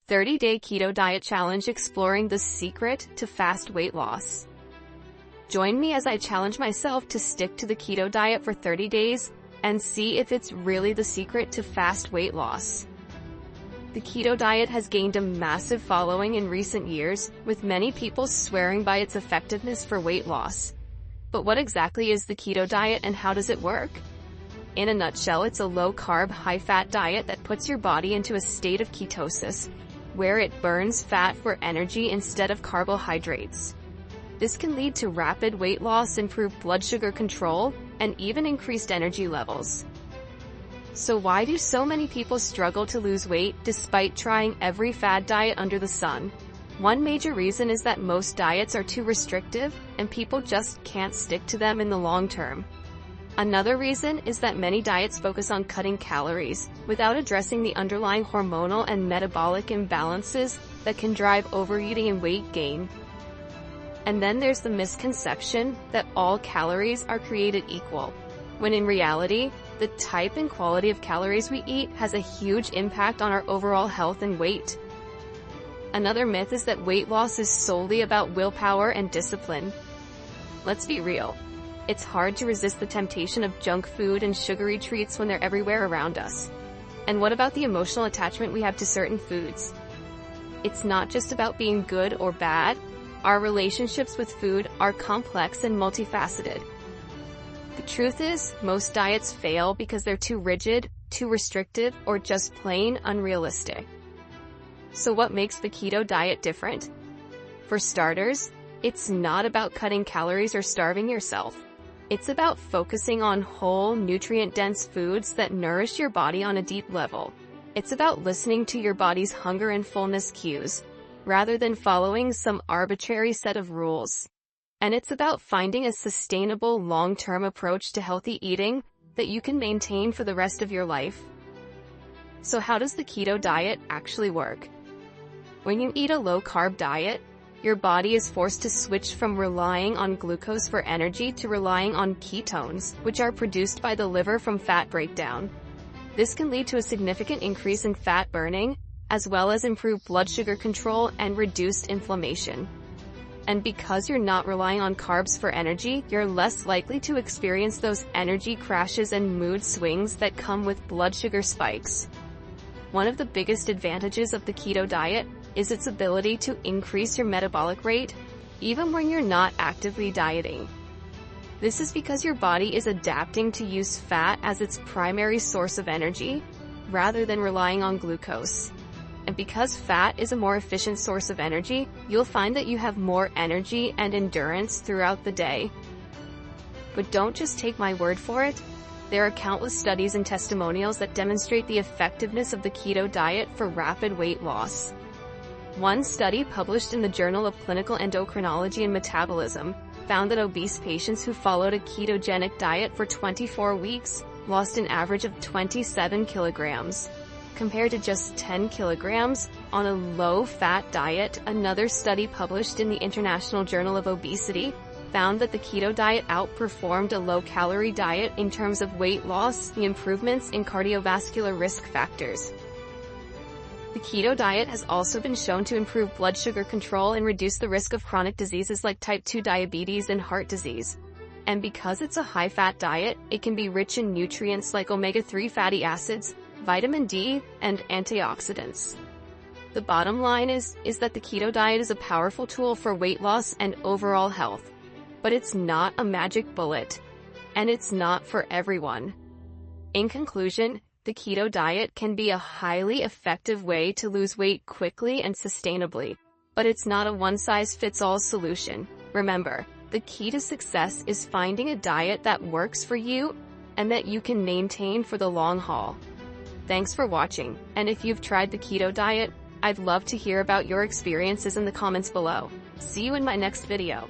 30-Day Keto Diet Challenge, exploring the secret to fast weight loss. Join me as I challenge myself to stick to the keto diet for 30 days and see if it's really the secret to fast weight loss. The keto diet has gained a massive following in recent years, with many people swearing by its effectiveness for weight loss. But what exactly is the keto diet and how does it work? In a nutshell, it's a low-carb, high-fat diet that puts your body into a state of ketosis, where it burns fat for energy instead of carbohydrates. This can lead to rapid weight loss, improved blood sugar control, and even increased energy levels. So why do so many people struggle to lose weight despite trying every fad diet under the sun? One major reason is that most diets are too restrictive, and people just can't stick to them in the long term. Another reason is that many diets focus on cutting calories, without addressing the underlying hormonal and metabolic imbalances that can drive overeating and weight gain. And then there's the misconception that all calories are created equal, when in reality, the type and quality of calories we eat has a huge impact on our overall health and weight. Another myth is that weight loss is solely about willpower and discipline. Let's be real. It's hard to resist the temptation of junk food and sugary treats when they're everywhere around us. And what about the emotional attachment we have to certain foods? It's not just about being good or bad. Our relationships with food are complex and multifaceted. The truth is, most diets fail because they're too rigid, too restrictive, or just plain unrealistic. So what makes the keto diet different? For starters, it's not about cutting calories or starving yourself. It's about focusing on whole, nutrient-dense foods that nourish your body on a deep level. It's about listening to your body's hunger and fullness cues, rather than following some arbitrary set of rules. And it's about finding a sustainable, long-term approach to healthy eating that you can maintain for the rest of your life. So how does the keto diet actually work? When you eat a low-carb diet, your body is forced to switch from relying on glucose for energy to relying on ketones, which are produced by the liver from fat breakdown. This can lead to a significant increase in fat burning, as well as improved blood sugar control and reduced inflammation. And because you're not relying on carbs for energy, you're less likely to experience those energy crashes and mood swings that come with blood sugar spikes. One of the biggest advantages of the keto diet is its ability to increase your metabolic rate, even when you're not actively dieting. This is because your body is adapting to use fat as its primary source of energy, rather than relying on glucose. And because fat is a more efficient source of energy, you'll find that you have more energy and endurance throughout the day. But don't just take my word for it. There are countless studies and testimonials that demonstrate the effectiveness of the keto diet for rapid weight loss. One study published in the Journal of Clinical Endocrinology and Metabolism found that obese patients who followed a ketogenic diet for 24 weeks lost an average of 27 kilograms. Compared to just 10 kilograms on a low-fat diet. Another study published in the International Journal of Obesity found that the keto diet outperformed a low-calorie diet in terms of weight loss, the improvements in cardiovascular risk factors. The keto diet has also been shown to improve blood sugar control and reduce the risk of chronic diseases like type 2 diabetes and heart disease. And because it's a high-fat diet, it can be rich in nutrients like omega-3 fatty acids, vitamin D, and antioxidants. The bottom line is that the keto diet is a powerful tool for weight loss and overall health. But it's not a magic bullet. And it's not for everyone. In conclusion, the keto diet can be a highly effective way to lose weight quickly and sustainably. But it's not a one-size-fits-all solution. Remember, the key to success is finding a diet that works for you and that you can maintain for the long haul. Thanks for watching, and if you've tried the keto diet, I'd love to hear about your experiences in the comments below. See you in my next video.